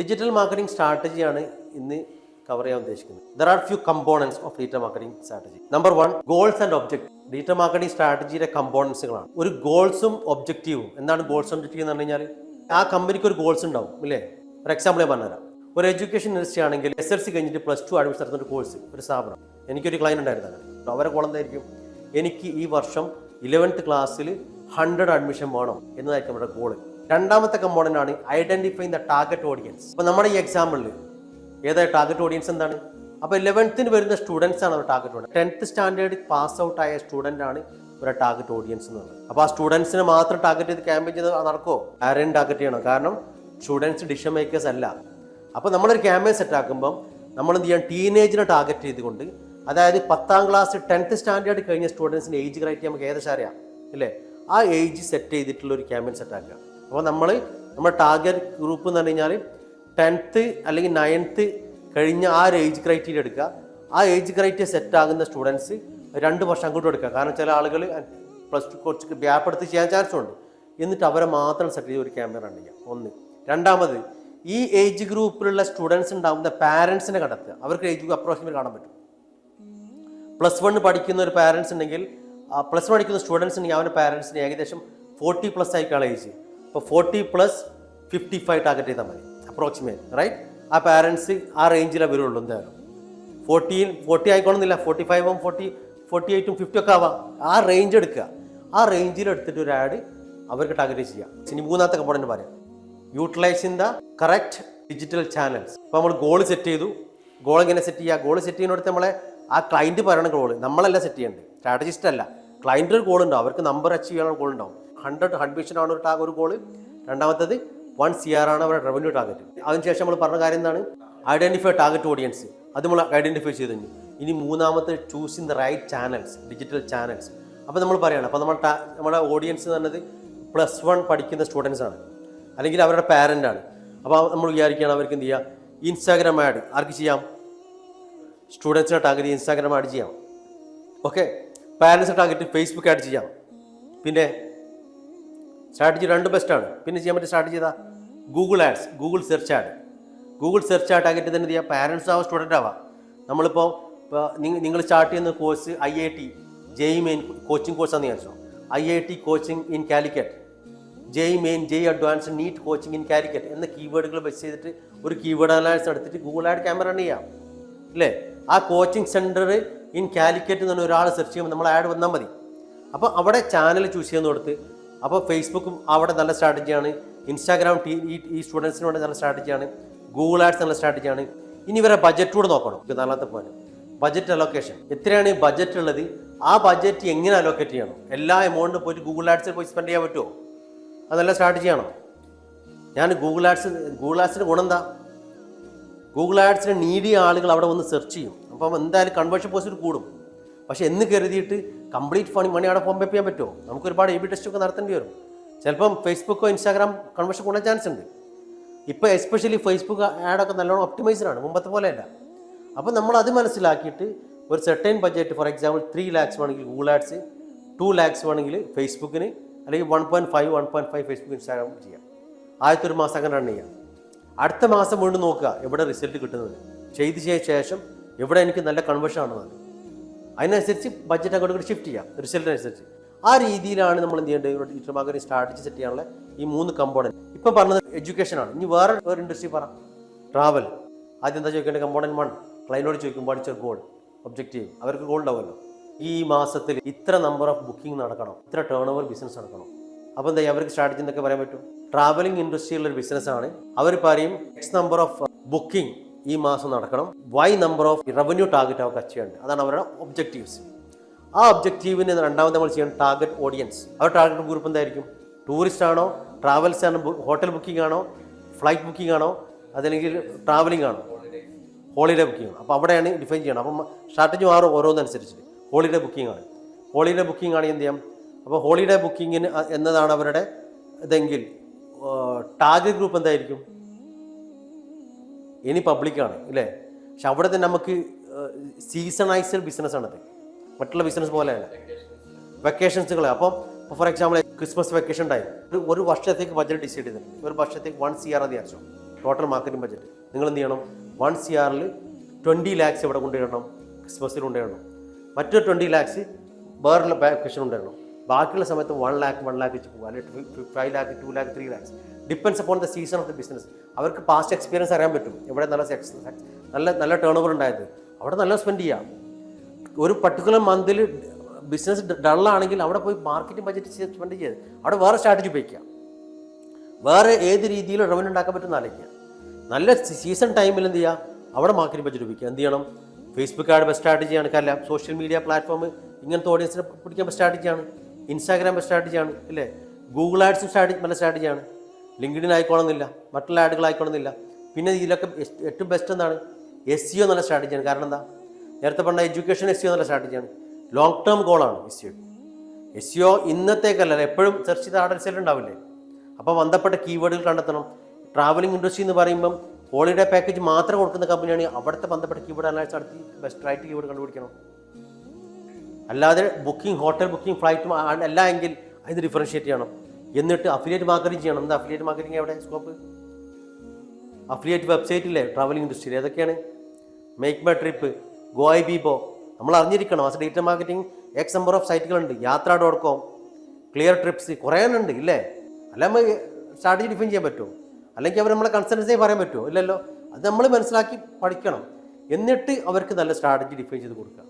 Digital marketing സ്ട്രാറ്റജിയാണ് ഇന്ന് cover ചെയ്യാൻ ഉദ്ദേശിക്കുന്നത്. There are few components of digital marketing strategy. Number 1, goals and objective. Digital marketing സ്ട്രാറ്റജിയുടെ കമ്പോണൻസുകളാണ്. ഒരു ഗോൾസും ഒബ്ജക്റ്റീവും. എന്താണ് ഗോൾസ് ഒബ്ജക്റ്റീവ് എന്ന് പറഞ്ഞു കഴിഞ്ഞാൽ ആ കമ്പനിക്ക് ഒരു ഗോൾസ് ഉണ്ടാവും ഇല്ലേ? ഒരു എക്സാമ്പിൾ ഞാൻ പറഞ്ഞുതരാം. ഒരു എഡ്യൂക്കേഷൻ ഇൻഡസ്ട്രി ആണെങ്കിൽ SLC കഴിഞ്ഞിട്ട് +2 അഡ്മിഷൻ നടത്തുന്ന ഒരു കോഴ്സ്, ഒരു സ്ഥാപനം. എനിക്കൊരു ക്ലയൻറ്റ് ഉണ്ടായിരുന്നു. അവരെ ഗോൾ എന്തായിരിക്കും? എനിക്ക് ഈ വർഷം 11th ക്ലാസ്സിൽ 100 അഡ്മിഷൻ വേണം എന്നതായിരിക്കും നമ്മുടെ ഗോള്. രണ്ടാമത്തെ കമ്പോണന്റ് ആണ് ഐഡന്റിഫൈങ് ദ ടാർഗറ്റ് ഓഡിയൻസ്. അപ്പൊ നമ്മുടെ ഈ എക്സാമ്പിളിൽ ഏതായ ടാർഗറ്റ് ഓഡിയൻസ് എന്താണ്? അപ്പൊ 11th വരുന്ന സ്റ്റുഡൻസ് ആണ് ഒരു target audience. 10th standard pass out ആയ സ്റ്റുഡന്റ് ആണ് ഒരു ടാർഗറ്റ് ഓഡിയൻസ് എന്ന് പറയുന്നത്. അപ്പൊ ആ സ്റ്റുഡൻസിനെ മാത്രം ടാർഗറ്റ് ചെയ്ത് ക്യാമ്പയിൻ ചെയ്ത് നടക്കുമോ? ആരെയും ടാർഗറ്റ് ചെയ്യണം. കാരണം സ്റ്റുഡൻസ് ഡിസിഷൻ മേക്കേഴ്സ് അല്ല. അപ്പൊ നമ്മളൊരു ക്യാമ്പയിൻ സെറ്റ് ആക്കുമ്പോൾ നമ്മൾ എന്ത് ചെയ്യാം? ടീനേജിനെ ടാർഗറ്റ് ചെയ്തുകൊണ്ട്, അതായത് 10th ക്ലാസ് 10th സ്റ്റാൻഡേർഡ് കഴിഞ്ഞ സ്റ്റുഡൻസിന്റെ ഏജ് ക്രൈറ്റീരിയ നമുക്ക് ഏകദേശം അറിയാം ഇല്ലേ? ആ ഏജ് സെറ്റ് ചെയ്തിട്ടുള്ള ഒരു ക്യാമ്പയിൻ സെറ്റ് ആക്കുക. അപ്പോൾ നമ്മുടെ ടാർഗറ്റ് ഗ്രൂപ്പ് എന്ന് പറഞ്ഞു കഴിഞ്ഞാൽ 10th അല്ലെങ്കിൽ 9th കഴിഞ്ഞ ആ ഒരു ഏജ് ക്രൈറ്റീരിയ എടുക്കുക. ആ ഏജ് ക്രൈറ്റീരിയ സെറ്റ് ആകുന്ന സ്റ്റുഡൻസ് 2 വർഷം അങ്ങോട്ട് എടുക്കുക. കാരണം ചില ആളുകൾ +2 കുറച്ച് ഗ്യാപ്പ് എടുത്ത് ചെയ്യാൻ ചാൻസ് ഉണ്ട്. എന്നിട്ട് അവരെ മാത്രം സെറ്റ് ചെയ്ത് ഒരു ക്യാമ്പയിൻ റൺ ചെയ്യുക. ഒന്ന്. രണ്ടാമത്, ഈ ഏജ് ഗ്രൂപ്പിലുള്ള സ്റ്റുഡൻസ് ഉണ്ടാകുന്ന പാരൻസിനെ കണ്ടെത്തുക. അവർക്ക് ഏജ് ഗ്രൂപ്പ് അപ്രോക്സിമേറ്റ് കാണാൻ പറ്റും. +1 പഠിക്കുന്ന ഒരു പാരൻസ് ഉണ്ടെങ്കിൽ, +1 പഠിക്കുന്ന സ്റ്റുഡൻസ് ഉണ്ടെങ്കിൽ അവൻ്റെ പാരൻസിന് ഏകദേശം 40+ ആയിക്കാണ് ഏജ്. അപ്പോൾ 40 + 55 ടാർഗറ്റ് ചെയ്താൽ മതി അപ്രോക്സിമേറ്റ്, റൈറ്റ്? ആ പാരൻസ് ആ റേഞ്ചിലേ വരുള്ളൂ. എന്തായാലും 40 ആയിക്കോണമെന്നില്ല, 45ഉം 48ഉം 50 ഒക്കെ ആവാം. ആ റേഞ്ച് എടുക്കുക. ആ റേഞ്ചിൽ എടുത്തിട്ട് ഒരു ആഡ് അവർക്ക് ടാർഗറ്റ് ചെയ്യാം. ഇനി മൂന്നാമത്തെ കമ്പോണന്റ് പറയാം, utilising the correct digital channels. അപ്പോൾ നമ്മൾ ഗോൾ സെറ്റ് ചെയ്തു. ഗോൾ എങ്ങനെ സെറ്റ് ചെയ്യുക? ഗോൾ സെറ്റ് ചെയ്യുന്നിടത്ത് നമ്മളെ ആ ക്ലയൻറ്റ് പറയണ ഗോൾ നമ്മളല്ല സെറ്റ് ചെയ്യേണ്ടത്, സ്ട്രാറ്റജിസ്റ്റ് അല്ല. ക്ലയൻറ്റ് ഒരു ഗോൾ ഉണ്ടാവും, അവർക്ക് നമ്പർ അച്ചീവ് ചെയ്യാനുള്ള ഗോൾ ഉണ്ടാവും. 100 അഡ്മിഷൻ ആണ് ഒരു ഗോൾ. രണ്ടാമത്തത് 1 CR ആണ് അവരുടെ റവന്യൂ ടാർഗറ്റ്. അതിനുശേഷം നമ്മൾ പറഞ്ഞ കാര്യം എന്താണ്? Identify target audience. അത് നമ്മൾ ഐഡന്റിഫൈ ചെയ്തു. ഇനി മൂന്നാമത്തെ choosing the right channels, digital channels. അപ്പോൾ നമ്മൾ പറയണം, അപ്പോൾ നമ്മുടെ ഓഡിയൻസ് എന്ന് പറഞ്ഞത് +1 പഠിക്കുന്ന സ്റ്റുഡൻസ് ആണ്, അല്ലെങ്കിൽ അവരുടെ പാരൻ്റ് ആണ്. അപ്പോൾ നമ്മൾ വിചാരിക്കുകയാണ് അവർക്ക് എന്ത് ചെയ്യുക? ഇൻസ്റ്റാഗ്രാം ആഡ് ആർക്ക് ചെയ്യാം? സ്റ്റുഡൻസിനെ ടാർഗറ്റ് ഇൻസ്റ്റാഗ്രാം ആഡ് ചെയ്യാം. ഓക്കെ. പാരൻസിനെ ടാർഗറ്റ് ഫേസ്ബുക്ക് ആഡ് ചെയ്യാം. പിന്നെ സ്ട്രാറ്റജി 2 ബെസ്റ്റാണ്. പിന്നെ ചെയ്യാൻ പറ്റിയ സ്ട്രാറ്റജി ഏതാ? Google ads, Google search ad. Google search ad target തന്നെ ചെയ്യാം. പാരൻസ് ആവാം, സ്റ്റുഡൻ്റ് ആവാം. നമ്മളിപ്പോൾ നിങ്ങൾ സ്റ്റാർട്ട് ചെയ്യുന്ന course IIT JEE main coaching കോഴ്സാണെന്ന് വിചാരിച്ചോ. IIT coaching in Calicut, JEE main, JEE advance, NEET coaching in Calicut എന്ന കീവേഡുകൾ ബേസ് ചെയ്തിട്ട് ഒരു കീവേഡ് അനാലിസിസ് എടുത്തിട്ട് ഗൂഗിൾ ആഡ് ക്യാമ്പയിൻ റൺ ചെയ്യാം അല്ലേ? ആ കോച്ചിങ് സെൻറ്റർ ഇൻ കാലിക്കറ്റ് എന്ന് പറഞ്ഞ ഒരാൾ സെർച്ച് ചെയ്യുമ്പോൾ നമ്മൾ ആഡ് വന്നാൽ മതി. അപ്പോൾ അവിടെ ചാനൽ ചൂസ് ചെയ്യുന്ന കൊടുത്ത്, അപ്പോൾ ഫേസ്ബുക്കും അവിടെ നല്ല സ്ട്രാറ്റജിയാണ്, ഇൻസ്റ്റാഗ്രാം ഈ സ്റ്റുഡൻസിന് വേണ്ടി നല്ല സ്ട്രാറ്റജിയാണ്, ഗൂഗിൾ ആഡ്സ് നല്ല സ്ട്രാറ്റജിയാണ്. ഇനി ഇവരെ ബജറ്റ് കൂടെ നോക്കണം. 4ാമത്തെ പോയിന്റ്, ബജറ്റ് അലോക്കേഷൻ. എത്രയാണ് ബജറ്റ് ഉള്ളത്? ആ ബജറ്റ് എങ്ങനെ അലോക്കേറ്റ് ചെയ്യണം? എല്ലാ എമൗണ്ടും പോയിട്ട് ഗൂഗിൾ ആഡ്സിൽ പോയി സ്പെൻഡ് ചെയ്യാൻ പറ്റുമോ? അത് നല്ല സ്ട്രാറ്റജിയാണോ? ഞാൻ ഗൂഗിൾ ആഡ്സിന് ഗുണം എന്താ? ഗൂഗിൾ ആഡ്സിന് നീഡിയ ആളുകൾ അവിടെ വന്ന് സെർച്ച് ചെയ്യും. അപ്പം എന്തായാലും കൺവേർഷൻ പോസിറ്റ് കൂടും. പക്ഷെ എന്ന് കരുതിയിട്ട് കംപ്ലീറ്റ് മണി അവിടെ പമ്പ് ചെയ്യാൻ പറ്റുമോ? നമുക്ക് ഒരുപാട് AB ടെസ്റ്റ് ഒക്കെ നടത്തേണ്ടി വരും. ചിലപ്പം ഫേസ്ബുക്കോ ഇൻസ്റ്റാഗ്രാം കൺവേർഷൻ കൂടാൻ ചാൻസ് ഉണ്ട്. ഇപ്പോൾ എസ്പെഷ്യലി ഫേസ്ബുക്ക് ആഡൊക്കെ നല്ലോണം ഒപ്റ്റിമൈസ്ഡാണ്, മുമ്പത്തെ പോലെയല്ല. അപ്പോൾ നമ്മൾ അത് മനസ്സിലാക്കിയിട്ട് ഒരു certain budget, for example 3 lakhs വേണമെങ്കിൽ ഗൂഗിൾ ആഡ്സ്, 2 lakhs വേണമെങ്കിൽ ഫേസ്ബുക്കിന്, അല്ലെങ്കിൽ 1.5 ഫേസ്ബുക്ക് ഇൻസ്റ്റാഗ്രാം ചെയ്യാം. ആദ്യത്തെ ഒരു മാസം അങ്ങനെ റൺ ചെയ്യാം. അടുത്ത മാസം വീണ്ടും നോക്കുക എവിടെ റിസൾട്ട് കിട്ടുന്നത്. ചെയ്ത ശേഷം എവിടെ എനിക്ക് നല്ല കൺവേർഷൻ ആണെന്നത്, അതിനനുസരിച്ച് ബഡ്ജറ്റ് അങ്ങോട്ട് ഷിഫ്റ്റ് ചെയ്യാം റിസൾട്ടിനനുസരിച്ച്. ആ രീതിയിലാണ് നമ്മൾ എന്ത് ചെയ്യേണ്ടത്? ഡിജിറ്റൽ മാർക്കറ്റിംഗ് സ്ട്രാറ്റജി സെറ്റ് ചെയ്യാനുള്ള ഈ 3 കമ്പോണന്റ്. ഇപ്പം പറഞ്ഞത് എഡ്യൂക്കേഷനാണ്. ഇനി വേറെ ഇൻഡസ്ട്രി പറ. ട്രാവൽ. ആദ്യം എന്താ ചോദിക്കേണ്ടത്? കമ്പോണന്റ് 1. ക്ലൈൻറ്റോട് ചോദിക്കും വാട്ട്സ് യുവർ ഗോൾ, ഒബ്ജക്റ്റീവ്. അവർക്ക് ഗോൾ ഉണ്ടാവുമല്ലോ. ഈ മാസത്തിൽ ഇത്ര നമ്പർ ഓഫ് ബുക്കിംഗ് നടക്കണം, ഇത്ര ടേൺ ഓവർ ബിസിനസ് നടക്കണം. അപ്പോൾ എന്താ അവർക്ക് സ്ട്രാറ്റജി എന്നൊക്കെ പറയാൻ പറ്റും? ട്രാവലിംഗ് ഇൻഡസ്ട്രിയിലുള്ള ഒരു ബിസിനസ്സാണ്. അവർ പറയും X നമ്പർ ഓഫ് ബുക്കിംഗ് ഈ മാസം നടക്കണം, Y number of revenue target അവർക്ക് അച്ചീവ് ചെയ്യേണ്ടത്. അതാണ് അവരുടെ ഒബ്ജക്റ്റീവ്സ്. ആ ഒബ്ജക്റ്റീവിന് രണ്ടാമത് നമ്മൾ ചെയ്യണം ടാർഗറ്റ് ഓഡിയൻസ്. അവർ ടാർഗറ്റ് ഗ്രൂപ്പ് എന്തായിരിക്കും? ടൂറിസ്റ്റ് ആണോ, ട്രാവൽസ് ആണ്, ഹോട്ടൽ ബുക്കിംഗ് ആണോ, ഫ്ലൈറ്റ് ബുക്കിംഗ് ആണോ, അതല്ലെങ്കിൽ ട്രാവലിംഗ് ആണോ, ഹോളിഡേ ബുക്കിംഗ് ആണോ? അപ്പോൾ അവിടെയാണ് ഡിഫൈൻ ചെയ്യണം. അപ്പം സ്ട്രാറ്റജി മാറും ഓരോന്നനുസരിച്ചിട്ട്. ഹോളിഡേ ബുക്കിംഗ് ആണ്. ഹോളിഡേ ബുക്കിംഗ് ആണ് എന്ത് ചെയ്യാം? അപ്പോൾ ഹോളിഡേ ബുക്കിങ്ങിന് എന്നതാണ് അവരുടെ ഇതെങ്കിൽ ടാർഗറ്റ് ഗ്രൂപ്പ് എന്തായിരിക്കും? ഇനി പബ്ലിക്കാണ് ഇല്ലേ? പക്ഷെ അവിടെ തന്നെ നമുക്ക് സീസണൈസ്ഡ് ബിസിനസ്സാണത്. മറ്റുള്ള ബിസിനസ് പോലെയല്ല, വെക്കേഷൻസുകൾ. അപ്പം for example Christmas vacation time ഒരു വർഷത്തേക്ക് ബഡ്ജറ്റ് ഡിസൈഡ് ചെയ്തിട്ടുണ്ട്. ഒരു വർഷത്തേക്ക് 1 CR വിചാരിച്ചോ. Total marketing budget. നിങ്ങൾ എന്ത് ചെയ്യണം? 1 CR 20 lakhs ഇവിടെ കൊണ്ടുവരണം, ക്രിസ്മസിൽ കൊണ്ടുവരണം. മറ്റൊരു 20 lakhs വേറെ വെക്കേഷൻ കൊണ്ടുവരണം. ബാക്കിയുള്ള സമയത്ത് 1 lakh വെച്ച് പോകുക, അല്ലെങ്കിൽ 5 lakh, 2 lakh, 3 lakhs. Depends upon the season of the business. അവർക്ക് പാസ്റ്റ് എക്സ്പീരിയൻസ് അറിയാൻ പറ്റും, എവിടെ നല്ല ടേൺ ഓവർ ഉണ്ടായത്, അവിടെ നല്ല സ്പെൻഡ് ചെയ്യാം. ഒരു പർട്ടിക്കുലർ മന്തിൽ ബിസിനസ് ഡള്ളാണെങ്കിൽ അവിടെ പോയി മാർക്കറ്റിംഗ് ബഡ്ജറ്റ് സ്പെൻഡ് ചെയ്ത് അവിടെ വേറെ സ്ട്രാറ്റജി ഉപയോഗിക്കുക, വേറെ ഏത് രീതിയിൽ റവന്യൂ ഉണ്ടാക്കാൻ പറ്റുന്ന ആലോചിക്കുക. നല്ല സീസൺ ടൈമിൽ എന്ത് ചെയ്യുക? അവിടെ മാർക്കറ്റിംഗ് ബഡ്ജറ്റ് ഉപയോഗിക്കുക. എന്ത് ചെയ്യണം? ഫേസ്ബുക്ക് ആഡ് ബെസ്റ്റ് സ്ട്രാറ്റജിയാണ്, കാരണം സോഷ്യൽ മീഡിയ പ്ലാറ്റ്ഫോം ഇങ്ങനത്തെ ഓഡിയൻസിനെ പിടിക്കാൻ ബെസ്റ്റ് സ്ട്രാറ്റജിയാണ്. ഇൻസ്റ്റാഗ്രാം ബെസ്റ്റ് സ്ട്രാറ്റജിയാണ്, അല്ലേ? ഗൂഗിൾ ആഡ്സും നല്ല സ്ട്രാറ്റജിയാണ്. ലിങ്ക്ഡിൻ ആയിക്കോണമെന്നില്ല, മറ്റുള്ള ആഡുകൾ ആയിക്കോണമെന്നില്ല. പിന്നെ ഇതിലൊക്കെ ഏറ്റവും ബെസ്റ്റ് എന്താണ്? SEO നല്ല സ്ട്രാറ്റജിയാണ്. കാരണം എന്താ? നേരത്തെ പറഞ്ഞ എഡ്യൂക്കേഷൻ SEO നല്ല സ്ട്രാറ്റജിയാണ്. ലോങ് ടേം ഗോളാണ് SEO. ഇന്നത്തേക്കല്ല, എപ്പോഴും സെർച്ച് ചെയ്ത ആഡ് റിസൾട്ട് ഉണ്ടാവില്ലേ? അപ്പോൾ ബന്ധപ്പെട്ട കീവേഡുകൾ കണ്ടെത്തണം. ട്രാവലിംഗ് ഇൻഡസ്ട്രി എന്ന് പറയുമ്പം ഹോളിഡേ പാക്കേജ് മാത്രം കൊടുക്കുന്ന കമ്പനിയാണ്. അവിടുത്തെ ബന്ധപ്പെട്ട കീവേഡ് അനാലിസിസ് നടത്തി ബെസ്റ്റ് റൈറ്റ് കീവേഡ് കണ്ടുപിടിക്കണം. അല്ലാതെ ബുക്കിംഗ്, ഹോട്ടൽ ബുക്കിംഗ്, ഫ്ലൈറ്റ് അല്ല എങ്കിൽ അതിന് ഡിഫറൻഷ്യേറ്റ് ചെയ്യണം. എന്നിട്ട് അഫിലിയേറ്റ് മാർക്കറ്റിംഗ് ചെയ്യണം. എന്താ അഫിലിയേറ്റ് മാർക്കറ്റിംഗ്? എവിടെ സ്കോപ്പ്? അഫിലിയേറ്റ് വെബ്സൈറ്റില്ലേ ട്രാവലിംഗ് ഇൻഡസ്ട്രിയിൽ? ഏതൊക്കെയാണ്? Make my trip, GoIBiBo. നമ്മൾ അറിഞ്ഞിരിക്കണം. As digital marketing X number of സൈറ്റുകളുണ്ട്. യാത്ര.com, ക്ലിയർ ട്രിപ്സ്, കുറേ ഉണ്ട് ഇല്ലേ? അല്ല നമ്മൾ സ്ട്രാറ്റജി ഡിഫൈൻ ചെയ്യാൻ പറ്റുമോ? അല്ലെങ്കിൽ അവർ നമ്മളെ കൺസൾട്ടൻസി പറയാൻ പറ്റുമോ? ഇല്ലല്ലോ. അത് നമ്മൾ മനസ്സിലാക്കി പഠിക്കണം. എന്നിട്ട് അവർക്ക് നല്ല സ്ട്രാറ്റജി ഡിഫൈൻ ചെയ്ത് കൊടുക്കുക.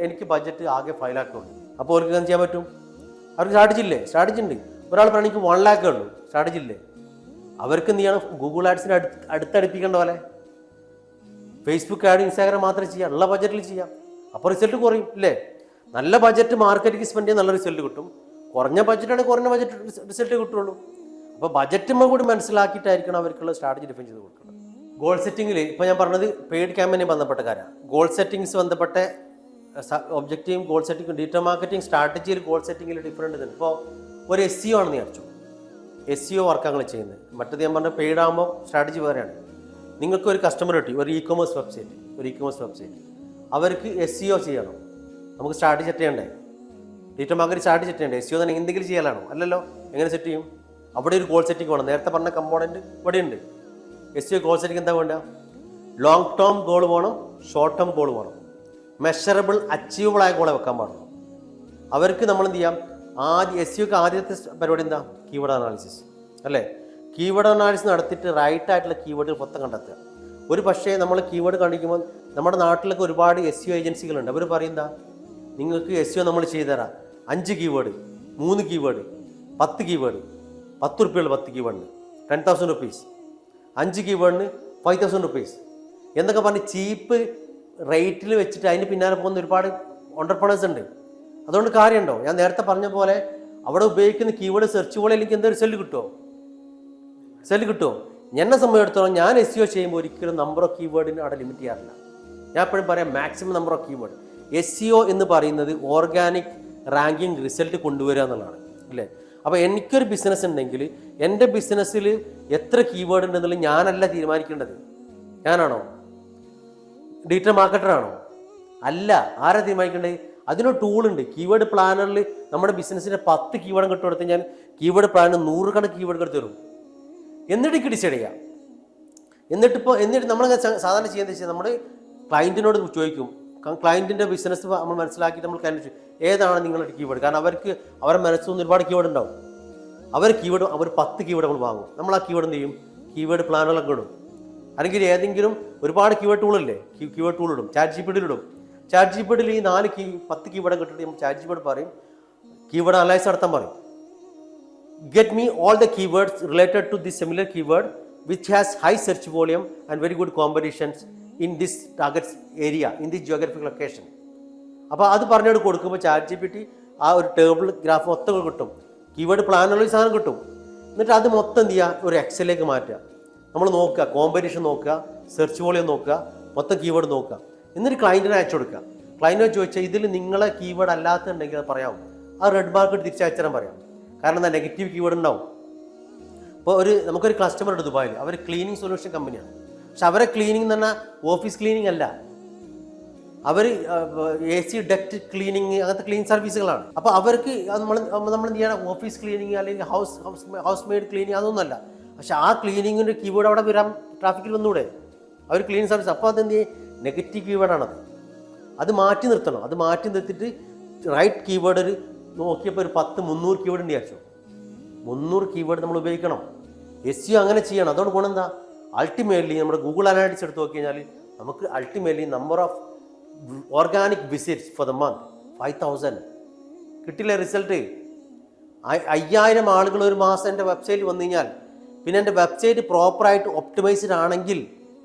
എനിക്ക് ബഡ്ജറ്റ് ആകെ 5 lakh ഉണ്ട്. അപ്പോൾ അവർക്ക് എന്ത് ചെയ്യാൻ പറ്റും? അവർക്ക് സ്ട്രാറ്റജി ഉണ്ട്. ഒരാൾ പറഞ്ഞാൽ എനിക്ക് 1 lakh ഉള്ളൂ, സ്ട്രാറ്റജി ഇല്ലേ? അവർക്ക് എന്ത് ചെയ്യണം? ഗൂഗിൾ ആഡ്സിന് അടുത്തടുപ്പിക്കേണ്ട പോലെ ഫേസ്ബുക്ക് ആഡ്, ഇൻസ്റ്റാഗ്രാം മാത്രമേ ചെയ്യാം, ഉള്ള ബഡ്ജറ്റിൽ ചെയ്യാം. അപ്പോൾ റിസൾട്ട് കുറയും ഇല്ലേ? നല്ല ബഡ്ജറ്റ് മാർക്കറ്റിംഗ് സ്പെൻഡ് ചെയ്യാൻ നല്ല റിസൾട്ട് കിട്ടും. കുറഞ്ഞ ബഡ്ജറ്റാണെങ്കിൽ കുറഞ്ഞ ബഡ്ജറ്റ് റിസൾട്ട് കിട്ടുള്ളൂ. അപ്പോൾ ബഡ്ജറ്റുമ്പോൾ കൂടി മനസ്സിലാക്കിയിട്ടായിരിക്കണം അവർക്കുള്ള സ്ട്രാറ്റജി ഡിഫൈൻ ചെയ്ത് കൊടുക്കുന്നത്. ഗോൾ സെറ്റിങ്ങിൽ ഇപ്പോൾ ഞാൻ പറഞ്ഞത് പെയ്ഡ് ക്യാമ്പയിന് ബന്ധപ്പെട്ട കാര്യമാണ്. ഗോൾ സെറ്റിങ്സ് ബന്ധപ്പെട്ട ഒബ്ജക്റ്റീവും ഗോൾ സെറ്റിംഗ്, ഡിജിറ്റൽ മാർക്കറ്റിംഗ് സ്ട്രാറ്റജിയിൽ ഗോൾ സെറ്റിങ്ങിൽ ഡിഫറൻറ്റ് ഉണ്ട്. ഇപ്പോൾ ഒരു SEO ആണെന്ന് വിചാരിച്ചു, SEO വർക്കാണ് ചെയ്യുന്നത്. മറ്റേത് ഞാൻ പറഞ്ഞ പെയ്ഡ് ആകുമ്പോൾ സ്ട്രാറ്റജി വേറെയാണ്. നിങ്ങൾക്ക് ഒരു കസ്റ്റമർ കിട്ടി, ഒരു ഇ കൊമേഴ്സ് വെബ്സൈറ്റ്, അവർക്ക് SEO ചെയ്യണം. നമുക്ക് സ്ട്രാറ്റജി സെറ്റ് ചെയ്യണ്ടേ? ഡിജിറ്റൽ മാർക്കറ്റിംഗ് സ്ട്രാറ്റജി സെറ്റ് ചെയ്യണ്ടേ? SEO തന്നെ എന്തെങ്കിലും ചെയ്യാനാണോ? അല്ലല്ലോ. എങ്ങനെ സെറ്റ് ചെയ്യും? അവിടെ ഒരു ഗോൾ സെറ്റിംഗ് വേണം. നേരത്തെ പറഞ്ഞ കമ്പോണൻറ്റ് ഇവിടെ ഉണ്ട്. SEO ഗോൾ സെറ്റിംഗ് എന്താ വേണ്ട? ലോങ് ടേം ഗോൾ വേണം, ഷോർട്ട് ടേം ഗോൾ വേണം. മെഷറബിൾ, അച്ചീവബിൾ ആയ ഗോളെ വെക്കാൻ പാടുള്ളൂ. അവർക്ക് നമ്മൾ എന്ത് ചെയ്യാം? SEOക്ക് ആദ്യത്തെ പരിപാടി എന്താ? കീവേഡ് അനാലിസിസ് അല്ലേ? കീവേഡ് അനാലിസിസ് നടത്തിയിട്ട് റൈറ്റ് ആയിട്ടുള്ള കീവേഡുകൾ മൊത്തം കണ്ടെത്തുക. ഒരു പക്ഷേ നമ്മൾ കീവേഡ് കാണിക്കുമ്പോൾ നമ്മുടെ നാട്ടിലൊക്കെ ഒരുപാട് SEO ഏജൻസികളുണ്ട്. അവർ പറയുന്ന നിങ്ങൾക്ക് SEO നമ്മൾ ചെയ്തുതരാം. 5 കീവേഡ്, 3 കീവേഡ്, 10 കീവേഡ്, 10 റുപ്യ 10 കീവേഡിന് 10,000 rupees, 5 കീവേഡിന് 5,000 rupees എന്നൊക്കെ പറഞ്ഞ് ചീപ്പ് റേറ്റിൽ വെച്ചിട്ട് അതിന് പിന്നാലെ പോകുന്ന ഒരുപാട് ഓണ്ടർപ്രണേഴ്സ് ഉണ്ട്. അതുകൊണ്ട് കാര്യമുണ്ടോ? ഞാൻ നേരത്തെ പറഞ്ഞ പോലെ അവിടെ ഉപയോഗിക്കുന്ന കീവേഡ് സെർച്ച് പോലെ എനിക്ക് എന്താ റിസൾട്ട് കിട്ടുമോ? എന്നെ സംബന്ധിച്ചിടത്തോളം ഞാൻ SEO ചെയ്യുമ്പോൾ ഒരിക്കലും നമ്പർ ഓഫ് കീവേഡിന് അവിടെ ലിമിറ്റ് ചെയ്യാറില്ല. ഞാൻ എപ്പോഴും പറയാം maximum number of keyword. SEO എന്ന് പറയുന്നത് ഓർഗാനിക് റാങ്കിങ് റിസൾട്ട് കൊണ്ടുവരിക എന്നുള്ളതാണ് അല്ലേ? അപ്പോൾ എനിക്കൊരു ബിസിനസ് ഉണ്ടെങ്കിൽ എൻ്റെ ബിസിനസ്സിൽ എത്ര കീവേഡ് ഉണ്ടെന്നുള്ളത് ഞാനല്ല തീരുമാനിക്കേണ്ടത്. ഞാനാണോ? ഡിജിറ്റൽ മാർക്കറ്ററാണോ? അല്ല. ആരാ തീരുമാനിക്കേണ്ടത്? അതിനൊരു ടൂളുണ്ട്. കീവേഡ് പ്ലാനറിൽ നമ്മുടെ ബിസിനസ്സിൻ്റെ 10 കീവേഡ് കിട്ടും കൊടുത്ത് ഞാൻ കീവേഡ് പ്ലാനിന് 100 കണക്ക് കീവേഡ് എടുത്ത് തരും. എന്നിട്ട് എനിക്ക് ഡിസൈഡ് ചെയ്യാം. എന്നിട്ട് നമ്മൾ സാധാരണ ചെയ്യുന്നത് വെച്ചാൽ നമ്മൾ ക്ലയൻറ്റിനോട് ചോദിക്കും. ക്ലയൻറ്റിൻ്റെ ബിസിനസ് നമ്മൾ മനസ്സിലാക്കിയിട്ട് നമ്മൾ ക്ലയൻറ്റ് ഏതാണ് നിങ്ങളുടെ കീവേഡ്? കാരണം അവർക്ക് അവരുടെ മനസ്സിൽ ഒരുപാട് കീവേഡ് ഉണ്ടാവും. അവർ 10 കീവേഡ് നമ്മൾ വാങ്ങും. നമ്മൾ ആ കീവേഡ് എന്ത് ചെയ്യും? കീവേഡ് പ്ലാനുകളൊക്കെ ഇടും. അല്ലെങ്കിൽ ഏതെങ്കിലും ഒരുപാട് കീവേഡ് ടൂളില്ലേ, കീവേഡ് ടൂൾ ഇടും. ചാറ്റ് ജിപിടിയിൽ ഈ 10 കീവേഡ് കിട്ടിയിട്ട് നമ്മൾ ചാറ്റ് ജിപിടി പറയും, കീവേഡ് അനലൈസ് നടത്താൻ പറയും. Get me all the keywords related to this similar keyword which has high search volume and very good competitions in this target area, in this geographic location. അപ്പോൾ അത് പറഞ്ഞോട് കൊടുക്കുമ്പോൾ chat GPT ആ ഒരു table graph മൊത്തം കിട്ടും. Keyword പ്ലാനുള്ള സാധനം കിട്ടും. എന്നിട്ട് അത് മൊത്തം എന്ത് ചെയ്യുക? ഒരു എക്സലിലേക്ക് മാറ്റുക. നമ്മൾ നോക്കുക, കോമ്പറ്റീഷൻ നോക്കുക, സെർച്ച് വോളിയം നോക്കുക, മൊത്തം കീവേഡ് നോക്കുക. എന്നിട്ട് ക്ലയൻറ്റിനെ അയച്ചു കൊടുക്കുക. ക്ലയൻറ്റിനെ ചോദിച്ചാൽ ഇതിൽ നിങ്ങളെ കീവേഡ് അല്ലാത്തുണ്ടെങ്കിൽ അത് പറയാം. ആ റെഡ് മാർക്ക് തിരിച്ചയച്ചാൽ പറയാം. കാരണം എന്താ? നെഗറ്റീവ് കീവേഡ് ഉണ്ടാവും. ഇപ്പോൾ നമുക്കൊരു കസ്റ്റമർ ഉണ്ട് ദുബായിൽ. അവർ ക്ലീനിങ് സൊല്യൂഷൻ കമ്പനിയാണ്. പക്ഷെ അവരെ ക്ലീനിങ് എന്ന് പറഞ്ഞാൽ ഓഫീസ് ക്ലീനിങ് അല്ല. അവർ AC ഡക്റ്റ് ക്ലീനിങ് അങ്ങനത്തെ ക്ലീൻ സർവീസുകളാണ്. അപ്പോൾ അവർക്ക് നമ്മൾ എന്ത് ചെയ്യണം? ഓഫീസ് ക്ലീനിങ് അല്ലെങ്കിൽ ഹൗസ് മെയ്ഡ് ക്ലീനിങ് അതൊന്നുമല്ല. പക്ഷെ ആ ക്ലീനിങ്ങിൻ്റെ കീവേഡ് അവിടെ വരാം, ട്രാഫിക്കിൽ വന്നൂടെ, അവർ ക്ലീൻ സർവീസ്. അപ്പോൾ അതെന്ത് നെഗറ്റീവ് കീവേഡാണത്. അത് മാറ്റി നിർത്തണം. അത് മാറ്റി നിർത്തിയിട്ട് റൈറ്റ് കീവേഡ് ഒരു നോക്കിയപ്പോൾ ഒരു 300 കീവേഡ് ഉണ്ട് വിചാരിച്ചു. 300 കീവേഡ് നമ്മൾ ഉപയോഗിക്കണം. SEO അങ്ങനെ ചെയ്യണം. അതുകൊണ്ട് ഗുണം എന്താ? അൾട്ടിമേറ്റ്ലി നമ്മുടെ ഗൂഗിൾ അനാലിറ്റിക്സ് എടുത്ത് നോക്കി കഴിഞ്ഞാൽ നമുക്ക് ultimately number of organic visits for the month 5000 കിട്ടില്ല റിസൾട്ട്. 5000 ആളുകൾ ഒരു മാസം എൻ്റെ വെബ്സൈറ്റിൽ വന്നു കഴിഞ്ഞാൽ പിന്നെ എൻ്റെ വെബ്സൈറ്റ് പ്രോപ്പറായിട്ട് ഒപ്റ്റിമൈസ്ഡ് ആണെങ്കിൽ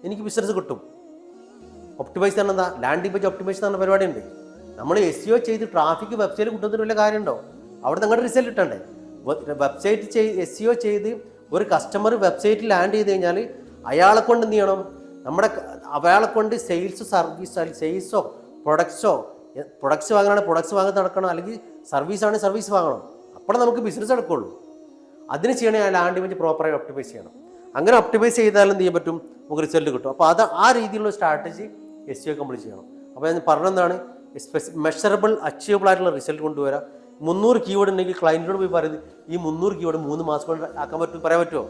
എനിക്ക് ബിസിനസ് കിട്ടും. ഒപ്റ്റിമൈസ് തന്നെ എന്താ? ലാൻഡിംഗ് പേജ് ഒപ്റ്റിമൈസ് എന്ന പരിപാടിയുണ്ട്. നമ്മൾ SEO ചെയ്ത് ട്രാഫിക് വെബ്സൈറ്റ് കിട്ടുന്നതിന് വല്ല കാര്യമുണ്ടോ? അവിടെ നിങ്ങളുടെ റിസൾട്ട് കിട്ടണ്ടേ? വെബ്സൈറ്റ് SEO ചെയ്ത് ഒരു കസ്റ്റമർ വെബ്സൈറ്റിൽ ലാൻഡ് ചെയ്ത് കഴിഞ്ഞാൽ അയാളെ കൊണ്ട് എന്ത് ചെയ്യണം? അയാളെ കൊണ്ട് സെയിൽസോ പ്രൊഡക്ട്സ് വാങ്ങണം, പ്രൊഡക്ട്സ് വാങ്ങാൻ നടക്കണം, അല്ലെങ്കിൽ സർവീസാണെങ്കിൽ സർവീസ് വാങ്ങണം. അപ്പോൾ നമുക്ക് ബിസിനസ് നടക്കുള്ളൂ. അതിന് ചെയ്യണേ ആ ലാൻഡിംഗ് പേജ് പ്രോപ്പറായി ഒപ്റ്റിമൈസ് ചെയ്യണം. അങ്ങനെ ഒപ്റ്റിമൈസ് ചെയ്താലും എന്ത് ചെയ്യാൻ പറ്റും? നമുക്ക് റിസൾട്ട് കിട്ടും. അപ്പോൾ ആ രീതിയിലുള്ള സ്ട്രാറ്റജി SEO കംപ്ലീറ്റ് ചെയ്യണം. അപ്പോൾ ഞാൻ പറഞ്ഞെന്താണ്? മെഷറബിൾ അച്ചീവബിൾ ആയിട്ടുള്ള റിസൾട്ട് കൊണ്ടുവരാം. 300 കീവേഡ് ഉണ്ടെങ്കിൽ ക്ലയൻറ്റിനോട് പോയി പറയുന്നത് ഈ 300 കീവേഡ് 3 മാസം കൊണ്ട് ആക്കാൻ പറ്റും, പറയാൻ പറ്റുമോ?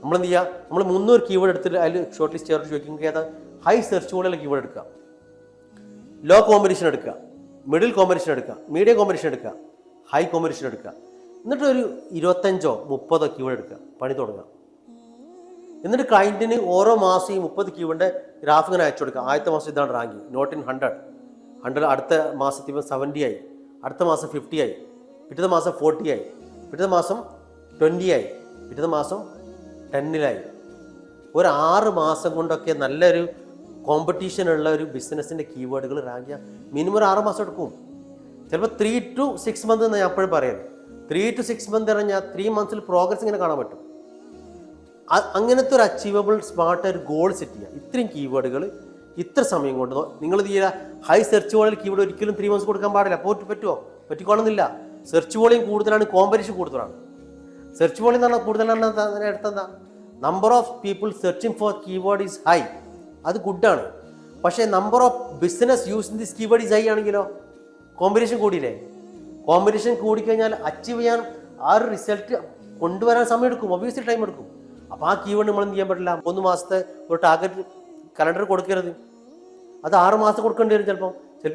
നമ്മളെന്ത് ചെയ്യുക? നമ്മൾ 300 കീവേഡ് എടുത്തിട്ട് അതിൽ ഷോർട്ട് ലിസ്റ്റ് ചേർത്ത് ചോദിക്കുമ്പോൾ ഏതാ ഹൈ സെർച്ച് വോളിയുള്ള കീവേഡ് എടുക്കുക, ലോ കോമ്പറ്റീഷൻ എടുക്കുക, മിഡിൽ കോമ്പറ്റീഷൻ എടുക്കുക, മീഡിയം കോമ്പറ്റീഷൻ എടുക്കുക, ഹൈ കോമ്പറ്റീഷൻ എടുക്കുക. എന്നിട്ട് ഒരു 25 30 കീവേഡ് എടുക്കുക, പണി തുടങ്ങുക. എന്നിട്ട് ക്ലയൻറ്റിന് ഓരോ മാസം ഈ 30 കീവേഡിൻ്റെ ഗ്രാഫ് ഇങ്ങനെ അയച്ചു കൊടുക്കുക. ആദ്യത്തെ മാസം ഇതാണ് റാങ്കിങ്, നോട്ട് ഇൻ 100, അടുത്ത മാസത്തിൽ 70 ആയി, അടുത്ത മാസം 50 ആയി, പിറ്റത്തെ മാസം 40 ആയി, പിറ്റത്തെ മാസം 20 ആയി, പിറ്റത്തെ മാസം 10 ഒരു 6 മാസം കൊണ്ടൊക്കെ നല്ലൊരു കോമ്പറ്റീഷനുള്ള ഒരു ബിസിനസ്സിൻ്റെ കീവേഡുകൾ റാങ്ക് ചെയ്യാൻ മിനിമം ഒരു 6 മാസം എടുക്കും. ചിലപ്പോൾ 3 to 6 months എന്ന് ഞാൻ എപ്പോഴും പറയാം. 3 to 6 months പറഞ്ഞാൽ 3 months പ്രോഗ്രസ് ഇങ്ങനെ കാണാൻ പറ്റും. അങ്ങനത്തെ ഒരു അച്ചീവബിൾ സ്മാർട്ട് ഒരു ഗോൾ സെറ്റ് ചെയ്യുക. ഇത്രയും കീവേഡുകൾ ഇത്ര സമയം കൊണ്ട് നിങ്ങൾ ചെയ്യുക. ഹൈ സെർച്ച് വോളിയം കീവേഡ് ഒരിക്കലും 3 months കൊടുക്കാൻ പാടില്ല. പറ്റുമോ? പറ്റിക്കോണമെന്നില്ല. സെർച്ച് വോളിയം കൂടുതലാണ്, കോമ്പറ്റീഷൻ കൂടുതലാണ്. സെർച്ച് വോളിയം എന്ന് പറഞ്ഞാൽ കൂടുതലാണ് അടുത്തെന്താ? Number of people searching for keyword is high, അത് ഗുഡാണ്. പക്ഷേ number of business using this keyword is high ആണെങ്കിലോ കോമ്പറ്റീഷൻ കൂടിയില്ലേ? കോമ്പറ്റീഷൻ കൂടിക്കഴിഞ്ഞാൽ അച്ചീവ് ചെയ്യാൻ ആ ഒരു റിസൾട്ട് കൊണ്ടുവരാൻ സമയം എടുക്കും, ഒബ്വിയസ്ലി ടൈം എടുക്കും. അപ്പോൾ ആ കീവേഡ് നമ്മൾ എന്ത് ചെയ്യാൻ പറ്റില്ല? 1 മാസത്തെ ഒരു ടാർഗറ്റ് കലണ്ടർ കൊടുക്കരുത്. അത് 6 മാസം കൊടുക്കേണ്ടി വരും, ചിലപ്പോൾ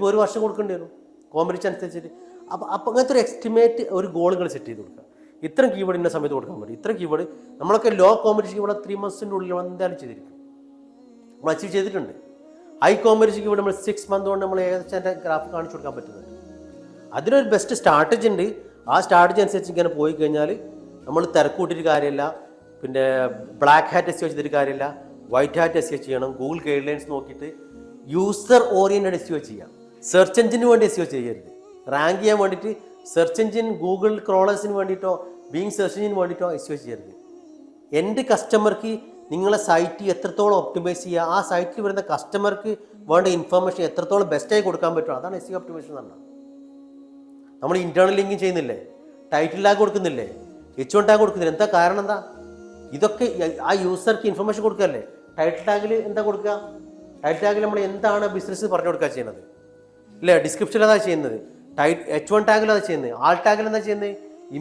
1 വർഷം കൊടുക്കേണ്ടി വരും, കോമ്പറ്റീഷൻ അനുസരിച്ചിട്ട്. അപ്പോൾ അങ്ങനത്തെ ഒരു എസ്റ്റിമേറ്റ് ഒരു ഗോളുകൾ സെറ്റ് ചെയ്ത് കൊടുക്കുക. ഇത്രയും കീവേഡ് ഇന്ന സമയത്ത് കൊടുക്കാൻ പറ്റും. ഇത്രയും കീവേഡ് നമ്മളൊക്കെ ലോ കോമ്പറ്റീഷൻ ഇവിടെ 3 months ഉള്ളിൽ എന്തായാലും ചെയ്തിരിക്കും, നമ്മൾ അച്ചീവ് ചെയ്തിട്ടുണ്ട്. ഹൈ കോമ്പറ്റീഷൻ കീവേഡ് നമ്മൾ 6 months കൊണ്ട് നമ്മൾ ഏകദേശം എൻ്റെ ഗ്രാഫ് കാണിച്ചു കൊടുക്കാൻ പറ്റുന്നുണ്ട്. അതിനൊരു ബെസ്റ്റ് സ്ട്രാറ്റജി ഉണ്ട്. ആ സ്ട്രാറ്റജി അനുസരിച്ച് ഇങ്ങനെ പോയി കഴിഞ്ഞാൽ നമ്മൾ തിരക്കൂട്ടിയിട്ട് കാര്യമില്ല. പിന്നെ ബ്ലാക്ക് ഹാറ്റ് SEO ചെയ്തിട്ട് കാര്യമില്ല, വൈറ്റ് ഹാറ്റ് SEO ചെയ്യണം. ഗൂഗിൾ ഗൈഡ് ലൈൻസ് നോക്കിയിട്ട് യൂസർ ഓറിയൻറ്റഡ് SEO ചെയ്യാം. സെർച്ച് എഞ്ചിന് വേണ്ടി SEO ചെയ്യരുത്. റാങ്ക് ചെയ്യാൻ വേണ്ടിയിട്ട് സെർച്ച് എഞ്ചിൻ ഗൂഗിൾ ക്രോളേഴ്സിന് വേണ്ടിയിട്ടോ ബീങ് സെർച്ച് എഞ്ചിന് വേണ്ടിയിട്ടോ SEO ചെയ്യരുത്. എൻ്റെ കസ്റ്റമർക്ക് നിങ്ങളെ സൈറ്റ് എത്രത്തോളം ഒപ്റ്റിമൈസ് ചെയ്യുക, ആ സൈറ്റിൽ വരുന്ന കസ്റ്റമർക്ക് വേണ്ട ഇൻഫർമേഷൻ എത്രത്തോളം ബെസ്റ്റായി കൊടുക്കാൻ പറ്റും, അതാണ് SEO ഒപ്റ്റിമൈസേഷൻ എന്ന് പറഞ്ഞാൽ. നമ്മൾ ഇൻറ്റേർണൽ ലിങ്കിങ് ചെയ്യുന്നില്ലേ, ടൈറ്റിൽ ടാഗ് കൊടുക്കുന്നില്ലേ, H1 ടാഗ് കൊടുക്കുന്നില്ല. എന്താ കാരണം? എന്താ? ഇതൊക്കെ ആ യൂസർക്ക് ഇൻഫർമേഷൻ കൊടുക്കുകയല്ലേ. ടൈറ്റിൽ ടാഗിൽ എന്താ കൊടുക്കുക? ടൈറ്റിൽ ടാഗിൽ നമ്മൾ എന്താണ് ബിസിനസ് പറഞ്ഞു കൊടുക്കുക ചെയ്യുന്നത് ഇല്ലേ? ഡിസ്ക്രിപ്ഷനിൽ അതാ ചെയ്യുന്നത്. H1 ടാഗിൽ അതാ ചെയ്യുന്നത്. ആൾ ടാഗിൽ എന്താ ചെയ്യുന്നത്? ഈ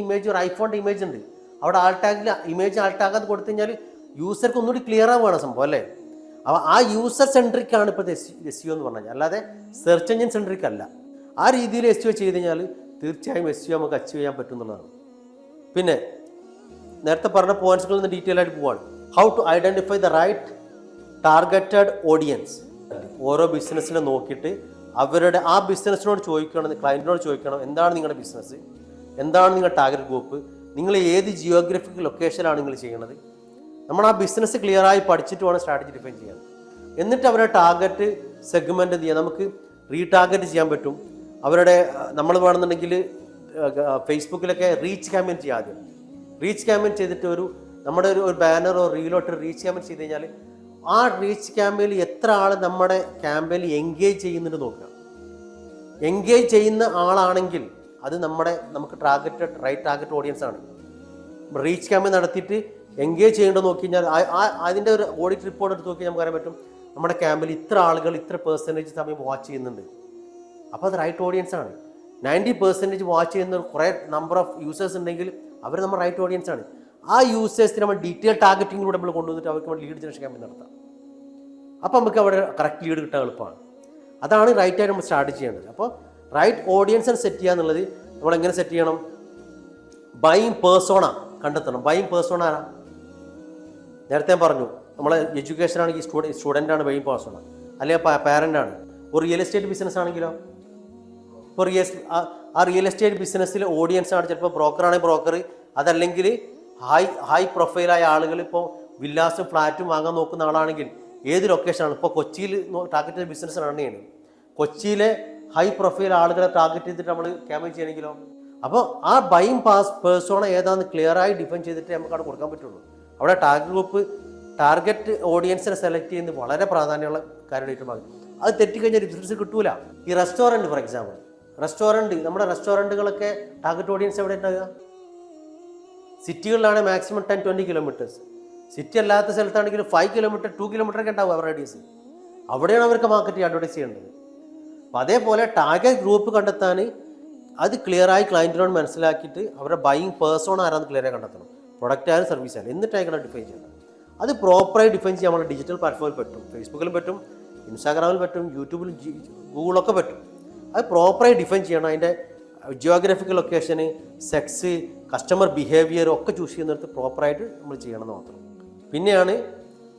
ഇമേജ് ഒരു ഐഫോണിൻ്റെ ഇമേജ് ഉണ്ട്, അവിടെ ആൾ ടാഗിൽ ഇമേജ് ആൾ ടാഗ് അത് കൊടുത്തു കഴിഞ്ഞാൽ യൂസർക്ക് ഒന്നുകൂടി ക്ലിയർ ആവുകയാണ് സംഭവം അല്ലേ? അപ്പോൾ ആ യൂസർ സെൻട്രിക് ആണ് ഇപ്പോഴത്തെ SEO എന്ന് പറഞ്ഞു കഴിഞ്ഞാൽ, അല്ലാതെ സെർച്ച് എഞ്ചിൻ സെൻട്രിക് അല്ല. ആ രീതിയിൽ SEO ചെയ്ത് കഴിഞ്ഞാൽ തീർച്ചയായും SEO നമുക്ക് അച്ചീവ് ചെയ്യാൻ പറ്റും എന്നുള്ളതാണ്. പിന്നെ നേരത്തെ പറഞ്ഞ പോയിന്റ്സുകളിൽ നിന്ന് ഡീറ്റെയിൽ ആയിട്ട് പോവാണ്. How to identify the right targeted audience. ഓരോ ബിസിനസ്സിനെ നോക്കിയിട്ട് അവരുടെ ആ ബിസിനസ്സിനോട് ചോദിക്കണം, ക്ലയൻറ്റിനോട് ചോദിക്കണം, എന്താണ് നിങ്ങളുടെ ബിസിനസ്, എന്താണ് നിങ്ങളുടെ ടാർഗറ്റ് ഗ്രൂപ്പ്, നിങ്ങൾ ഏത് ജിയോഗ്രഫിക്കൽ ലൊക്കേഷനിലാണ് നിങ്ങൾ ചെയ്യുന്നത്. നമ്മൾ ആ ബിസിനസ് ക്ലിയറായി പഠിച്ചിട്ട് വേണം സ്ട്രാറ്റജി ഡിഫൈൻ ചെയ്യാൻ. എന്നിട്ട് അവരുടെ ടാർഗറ്റ് സെഗ്മെൻറ്റ് എന്ത് ചെയ്യാം, നമുക്ക് റീടാർഗറ്റ് ചെയ്യാൻ പറ്റും. അവരുടെ നമ്മൾ വേണമെന്നുണ്ടെങ്കിൽ ഫേസ്ബുക്കിലൊക്കെ റീച്ച് ക്യാമ്പയിൻ ചെയ്യാം. ആദ്യം റീച്ച് ക്യാമ്പയിൻ ചെയ്തിട്ട് നമ്മുടെ ഒരു ബാനറോ റീലോ ഇട്ട് റീച്ച് ക്യാമ്പയിൻ ചെയ്ത് കഴിഞ്ഞാൽ ആ റീച്ച് ക്യാമ്പയിനിൽ എത്ര ആൾ നമ്മുടെ ക്യാമ്പയിനിൽ എൻഗേജ് ചെയ്യുന്നുണ്ട് നോക്കുക. എൻഗേജ് ചെയ്യുന്ന ആളാണെങ്കിൽ അത് നമുക്ക് റൈറ്റ് ടാർഗറ്റ് ഓഡിയൻസ് ആണ്. റീച്ച് ക്യാമ്പയിൻ നടത്തിയിട്ട് എൻഗേജ് ചെയ്യേണ്ടത് നോക്കി കഴിഞ്ഞാൽ അതിൻ്റെ ഒരു ഓഡിറ്റ് റിപ്പോർട്ട് എടുത്ത് നോക്കി നമുക്ക് അറിയാൻ പറ്റും നമ്മുടെ ക്യാമ്പിൽ ഇത്ര ആളുകൾ ഇത്ര പെർസെൻറ്റേജ് സമയം വാച്ച് ചെയ്യുന്നുണ്ട്. അപ്പോൾ അത് റൈറ്റ് ഓഡിയൻസ് ആണ്. 90% വാച്ച് ചെയ്യുന്ന കുറേ നമ്പർ ഓഫ് യൂസേഴ്സ് ഉണ്ടെങ്കിൽ അവർ നമ്മുടെ റൈറ്റ് ഓഡിയൻസ് ആണ്. ആ യൂസേഴ്സിന് നമ്മൾ ഡീറ്റെയിൽ ടാർഗറ്റിങ്ങിലൂടെ നമ്മൾ കൊണ്ടുവന്നിട്ട് അവർക്ക് നമ്മൾ ലീഡ് ജനറേഷൻ ക്യാമ്പയിൻ നടത്താം. അപ്പോൾ നമുക്ക് അവിടെ കറക്റ്റ് ലീഡ് കിട്ടാൻ എളുപ്പമാണ്. അതാണ് റൈറ്റായിട്ട് നമ്മൾ സ്റ്റാർട്ട് ചെയ്യേണ്ടത്. അപ്പോൾ റൈറ്റ് ഓഡിയൻസിനെ സെറ്റ് ചെയ്യുക എന്നുള്ളത് നമ്മളെങ്ങനെ സെറ്റ് ചെയ്യണം? ബൈയിങ് പേഴ്സോണ കണ്ടെത്തണം. ബൈയിങ് പേഴ്സോണ ആരാ? നേരത്തെ ഞാൻ പറഞ്ഞു, നമ്മളെ എഡ്യൂക്കേഷൻ ആണെങ്കിൽ സ്റ്റുഡൻ്റാണ് ബൈയിങ് പേഴ്സോണ, അല്ലെങ്കിൽ പാരൻ്റാണ്. ഒരു റിയൽ എസ്റ്റേറ്റ് ബിസിനസ് ആണെങ്കിലോ, ഇപ്പോൾ ആ റിയൽ എസ്റ്റേറ്റ് ബിസിനസ്സിൽ ഓഡിയൻസ് ആണ് ചിലപ്പോൾ ബ്രോക്കറാണെങ്കിൽ ബ്രോക്കർ, അതല്ലെങ്കിൽ ഹൈ പ്രൊഫൈലായ ആളുകൾ, ഇപ്പോൾ വില്ലാസും ഫ്ലാറ്റും വാങ്ങാൻ നോക്കുന്ന ആളാണെങ്കിൽ ഏത് ലൊക്കേഷനാണ്. ഇപ്പോൾ കൊച്ചിയിൽ ടാർഗറ്റ് ചെയ്ത ബിസിനസ് റൺ ചെയ്യണം, കൊച്ചിയിലെ ഹൈ പ്രൊഫൈൽ ആളുകളെ ടാർഗറ്റ് ചെയ്തിട്ട് നമ്മൾ ക്യാമ്പയിൻ ചെയ്യണമെങ്കിലോ. അപ്പോൾ ആ ബൈയിങ് പേഴ്സോണ ഏതാണെന്ന് ക്ലിയറായി ഡിഫൈൻ ചെയ്തിട്ട് നമുക്ക് അവിടെ കൊടുക്കാൻ പറ്റുള്ളൂ. അവിടെ ടാർഗറ്റ് ഓഡിയൻസിനെ സെലക്ട് ചെയ്യുന്നത് വളരെ പ്രാധാന്യമുള്ള കാര്യമായിട്ട്. അത് തെറ്റിക്കഴിഞ്ഞാൽ ബിസിനസ് കിട്ടൂല. ഈ റെസ്റ്റോറൻറ്റ് ഫോർ എക്സാമ്പിൾ, നമ്മുടെ റെസ്റ്റോറൻറ്റുകളൊക്കെ ടാർഗറ്റ് ഓഡിയൻസ് എവിടെ ഉണ്ടാകുക? സിറ്റികളിലാണ് മാക്സിമം 10-20 കിലോമീറ്റേഴ്സ്. സിറ്റി അല്ലാത്ത സ്ഥലത്താണെങ്കിൽ 5 കിലോമീറ്റർ 2 കിലോമീറ്റർ ഒക്കെ ഉണ്ടാവും അവരുടെ റേഡിയസ്. അവിടെയാണ് അവർക്ക് മാർക്കറ്റ് അഡ്വർടൈസ് ചെയ്യേണ്ടത്. അപ്പോൾ അതേപോലെ ടാർഗറ്റ് ഗ്രൂപ്പ് കണ്ടെത്താൻ അത് ക്ലിയറായി ക്ലയൻറ്റിനോട് മനസ്സിലാക്കിയിട്ട് അവരുടെ ബൈയിങ് പേഴ്സോൺ ആരാന്ന് ക്ലിയറായി കണ്ടെത്തണം. പ്രൊഡക്റ്റ് ആയാലും സർവീസ് ആയാലും എന്നിട്ടായിരിക്കണം ഡിഫൈൻ ചെയ്യണം. അത് പ്രോപ്പറായി ഡിഫൈൻ ചെയ്യാൻ നമ്മുടെ ഡിജിറ്റൽ പ്ലാറ്റ്ഫോമിൽ പറ്റും. ഫേസ്ബുക്കിലും പറ്റും, ഇൻസ്റ്റാഗ്രാമിൽ പറ്റും, യൂട്യൂബിലും ഗൂഗിളൊക്കെ പറ്റും. അത് പ്രോപ്പറായി ഡിഫൈൻ ചെയ്യണം. അതിൻ്റെ ജിയോഗ്രഫിക്കൽ ലൊക്കേഷന്, സെക്സ്, കസ്റ്റമർ ബിഹേവിയർ ഒക്കെ ചൂസ് ചെയ്യുന്നിടത്ത് പ്രോപ്പറായിട്ട് നമ്മൾ ചെയ്യണമെന്ന് മാത്രം. പിന്നെയാണ്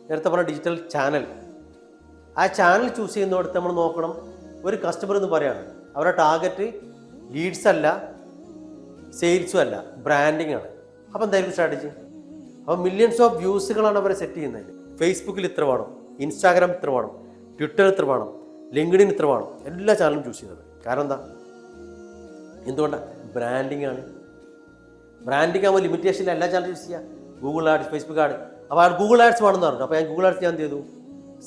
നേരത്തെ പറഞ്ഞ ഡിജിറ്റൽ ചാനൽ. ആ ചാനൽ ചൂസ് ചെയ്യുന്നിടത്ത് നമ്മൾ നോക്കണം, ഒരു കസ്റ്റമർ എന്ന് പറയുകയാണ് അവരുടെ ടാർഗറ്റ് ലീഡ്സ് അല്ല, സെയിൽസും അല്ല, ബ്രാൻഡിങ് ആണ്. അപ്പോൾ എന്തായിരിക്കും സ്ട്രാറ്റജി? അപ്പോൾ മില്യൺസ് ഓഫ് വ്യൂസുകളാണ് അവരെ സെറ്റ് ചെയ്യുന്നത്. ഫേസ്ബുക്കിൽ ഇത്ര വേണം, ഇൻസ്റ്റാഗ്രാം ഇത്ര വേണം, ട്വിറ്റർ ഇത്ര വേണം, ലിങ്ക്ഡിൻ ഇത്ര വേണം, എല്ലാ ചാനലും ചൂസ് ചെയ്തത്. കാരണം എന്താ? എന്തുകൊണ്ടാണ്? ബ്രാൻഡിങ് ആണ്. ബ്രാൻഡിങ് ആകുമ്പോൾ ലിമിറ്റേഷനിൽ എല്ലാ ചാനലും ചൂസ് ചെയ്യുക. Google ads, Facebook ad. അപ്പോൾ ആ ഗൂഗിൾ ആഡ്സ് വേണമെന്ന് പറഞ്ഞു. അപ്പോൾ ഞാൻ ഗൂഗിൾ ആഡ്സ് ഞാൻ എന്ത് ചെയ്തു?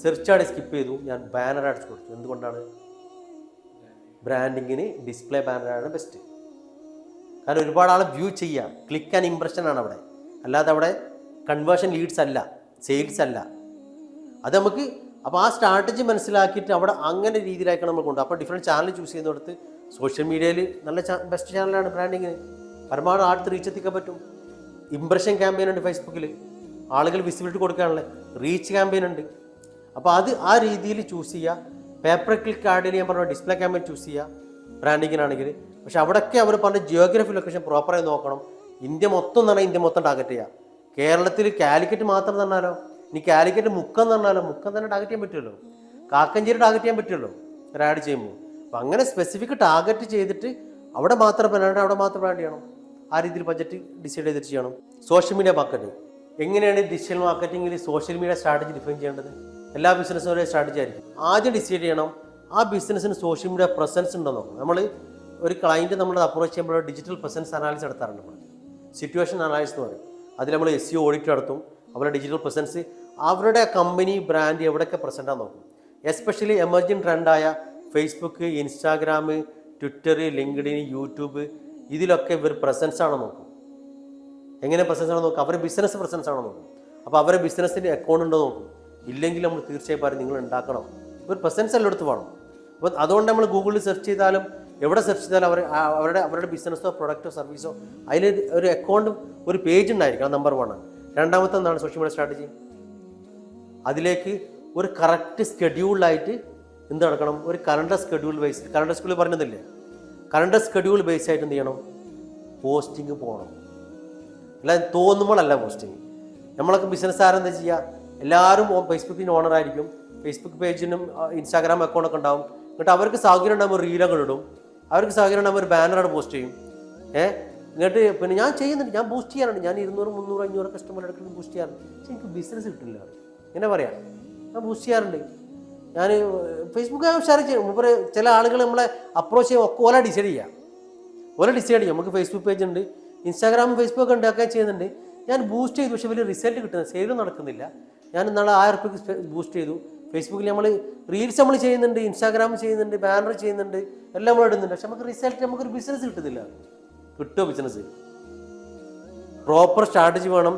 സെർച്ച് ആഡ് സ്കിപ്പ് ചെയ്തു, ഞാൻ ബാനർ ആഡ്സ് കൊടുത്തു. എന്തുകൊണ്ടാണ്? ബ്രാൻഡിങ്ങിന് ഡിസ്പ്ലേ ബാനറാണ് ബെസ്റ്റ്. കാരണം ഒരുപാട് ആളെ വ്യൂ ചെയ്യുക, ക്ലിക്ക് ആൻഡ് ഇംപ്രഷൻ ആണ് അവിടെ, അല്ലാതെ അവിടെ കൺവേർഷൻ ലീഡ്സ് അല്ല, സെയിൽസ് അല്ല. അത് നമുക്ക് അപ്പോൾ ആ സ്ട്രാറ്റജി മനസ്സിലാക്കിയിട്ട് അവിടെ അങ്ങനെ രീതിയിലാക്കണം നമ്മൾ കൊണ്ടുപോകും. അപ്പോൾ ഡിഫറെൻറ്റ് ചാനൽ ചൂസ് ചെയ്യുന്നിടത്ത് സോഷ്യൽ മീഡിയയിൽ നല്ല ബെസ്റ്റ് ചാനലാണ് ബ്രാൻഡിങ്ങിന്. പരമാവധി അടുത്ത് റീച്ച് എത്തിക്കാൻ പറ്റും. ഇംപ്രഷൻ ക്യാമ്പയിൻ ഉണ്ട് ഫേസ്ബുക്കിൽ, ആളുകൾ വിസിബിലിറ്റി കൊടുക്കാനുള്ള റീച്ച് ക്യാമ്പയിൻ ഉണ്ട്. അപ്പോൾ അത് ആ രീതിയിൽ ചൂസ് ചെയ്യുക. പേപ്പർ ക്ലിക്ക് ആഡിൽ ഞാൻ പറഞ്ഞ ഡിസ്പ്ലേ ക്യാമ്പയിൻ ചൂസ് ചെയ്യുക ബ്രാൻഡിങ്ങിനാണെങ്കിൽ. പക്ഷെ അവിടെയൊക്കെ അവർ പറഞ്ഞ ജിയോഗ്രഫി ലൊക്കേഷൻ പ്രോപ്പറായി നോക്കണം. ഇന്ത്യ മൊത്തം എന്ന് പറഞ്ഞാൽ ഇന്ത്യ മൊത്തം ടാർഗറ്റ് ചെയ്യുക. കേരളത്തിൽ കാലിക്കറ്റ് മാത്രം തന്നാലോ, ഇനി കാലിക്കറ്റ് മുക്കം തന്നാലോ, മുക്കം തന്നെ ടാർഗറ്റ് ചെയ്യാൻ പറ്റുമല്ലോ, കാക്കഞ്ചേരി ടാർഗറ്റ് ചെയ്യാൻ പറ്റുമല്ലോ ഒരു ആഡ് ചെയ്യുമ്പോൾ. അപ്പം അങ്ങനെ സ്പെസിഫിക് ടാർഗറ്റ് ചെയ്തിട്ട് അവിടെ മാത്രം ബ്രാൻഡ്, അവിടെ മാത്രം ബ്രാൻഡ് ചെയ്യണം. ആ രീതിയിൽ ബഡ്ജറ്റ് ഡിസൈഡ് ചെയ്തിട്ട് ചെയ്യണം. Social media marketing. എങ്ങനെയാണ് ഡിജിറ്റൽ മാർക്കറ്റിംഗിൽ സോഷ്യൽ മീഡിയ സ്ട്രാറ്റജി ഡിഫൈൻ ചെയ്യേണ്ടത്? എല്ലാ ബിസിനസ്സിനും ഒരേ സ്ട്രാറ്റജി ആയിരിക്കും. ആദ്യം ഡിസൈഡ് ചെയ്യണം ആ ബിസിനസ്സിന് സോഷ്യൽ മീഡിയ പ്രസൻസ് ഉണ്ടോ നോക്കണം. നമ്മൾ ഒരു ക്ലയൻറ്റ് നമ്മൾ അപ്രോച്ച് ചെയ്യുമ്പോൾ ഡിജിറ്റൽ പ്രസൻസ് അനാലിസിസ് നടത്താറുണ്ട്. നമ്മൾ സിറ്റുവേഷൻ അനാലിസിസ് എന്ന് പറയും. അതിൽ നമ്മൾ SEO ഓഡിറ്റ് നടത്തും. അവരുടെ ഡിജിറ്റൽ പ്രസൻസ്, അവരുടെ കമ്പനി ബ്രാൻഡ് എവിടെയൊക്കെ പ്രസൻറ്റാണ് നോക്കും. എസ്പെഷ്യലി എമർജിങ് ട്രെൻഡായ Facebook, Instagram, Twitter, LinkedIn, YouTube, ഇതിലൊക്കെ ഇവർ പ്രസൻസ് ആണോ നോക്കും. എങ്ങനെ പ്രസൻസ് ആണോ നോക്കും? അവരുടെ ബിസിനസ് പ്രസൻസ് ആണോ നോക്കും. അപ്പോൾ അവരുടെ ബിസിനസ്സിൻ്റെ അക്കൗണ്ട് ഉണ്ടോ നോക്കും. ഇല്ലെങ്കിൽ നമ്മൾ തീർച്ചയായും പറയും നിങ്ങൾ ഉണ്ടാക്കണം. ഒരു പ്രസൻസ് എല്ലായിടത്തും വേണം. അപ്പോൾ അതുകൊണ്ട് നമ്മൾ ഗൂഗിളിൽ സെർച്ച് ചെയ്താലും എവിടെ സെർച്ച് ചെയ്താലും അവരുടെ ബിസിനസ്സോ പ്രൊഡക്റ്റോ സർവീസോ അതിൽ ഒരു അക്കൗണ്ട്, ഒരു പേജ് ഉണ്ടായിരിക്കണം. നമ്പർ 1 ആണ്. രണ്ടാമത്തെ എന്താണ് സോഷ്യൽ മീഡിയ സ്ട്രാറ്റജി? അതിലേക്ക് ഒരു കറക്റ്റ് സ്കെഡ്യൂളായിട്ട് എന്ത് നടക്കണം? ഒരു calendar schedule base, calendar schedule പറഞ്ഞതില്ലേ, കലണ്ടർ സ്കെഡ്യൂൾ ബേസ് ആയിട്ട് എന്ത് ചെയ്യണം? പോസ്റ്റിംഗ് പോകണം. അല്ലാതെ തോന്നുമ്പോഴല്ല പോസ്റ്റിംഗ്. നമ്മളൊക്കെ ബിസിനസ്സുകാർ എന്താ ചെയ്യുക? എല്ലാവരും ഫേസ്ബുക്കിന് ഓണറായിരിക്കും, ഫേസ്ബുക്ക് പേജിനും ഇൻസ്റ്റാഗ്രാം അക്കൗണ്ടൊക്കെ ഉണ്ടാവും. എന്നിട്ട് അവർക്ക് സൗകര്യം ഉണ്ടാകുമ്പോൾ റീലൊക്കെ ഇടും, അവർക്ക് സൗകര്യം ഉണ്ടാകുമ്പോൾ ഒരു ബാനറാണ് പോസ്റ്റ് ചെയ്യും. എന്നിട്ട് പിന്നെ ഞാൻ ചെയ്യുന്നുണ്ട്, ഞാൻ ബൂസ്റ്റ് ചെയ്യാറുണ്ട്, ഞാൻ 200, 300, 500 കസ്റ്റമർ എടുക്കുന്നത് ബൂസ്റ്റ് ചെയ്യാറുണ്ട്. പക്ഷെ എനിക്ക് ബിസിനസ് കിട്ടില്ല. ഇങ്ങനെ പറയാം, ഞാൻ ബൂസ്റ്റ് ചെയ്യാറുണ്ട്. ഞാൻ ഫേസ്ബുക്ക് ഷെയർ ചെയ്യും. മുമ്പ് ചില ആളുകൾ നമ്മളെ അപ്രോച്ച് ചെയ്യും, ഒക്കെ ഓല ഡിസൈഡ് ചെയ്യാം. നമുക്ക് ഫേസ്ബുക്ക് പേജ് ഉണ്ട്, ഇൻസ്റ്റാഗ്രാമും ഫേസ്ബുക്ക് ഉണ്ട്, ഒക്കെ ചെയ്യുന്നുണ്ട്. ഞാൻ ബൂസ്റ്റ് ചെയ്തു, പക്ഷേ വലിയ റിസൾട്ട് കിട്ടുന്നില്ല, സെയിലും നടക്കുന്നില്ല. ഞാൻ ഇന്നാളെ 1000 രൂപയ്ക്ക് ബൂസ്റ്റ് ചെയ്തു. ഫേസ്ബുക്കിൽ നമ്മൾ റീൽസ് നമ്മൾ ചെയ്യുന്നുണ്ട്, ഇൻസ്റ്റാഗ്രാം ചെയ്യുന്നുണ്ട്, ബാനർ ചെയ്യുന്നുണ്ട്, എല്ലാം നമ്മൾ ഇടുന്നുണ്ട്. പക്ഷെ നമുക്ക് റിസൾട്ട്, നമുക്കൊരു ബിസിനസ് കിട്ടുന്നില്ല. കിട്ടുമോ ബിസിനസ്? പ്രോപ്പർ സ്ട്രാറ്റജി വേണം,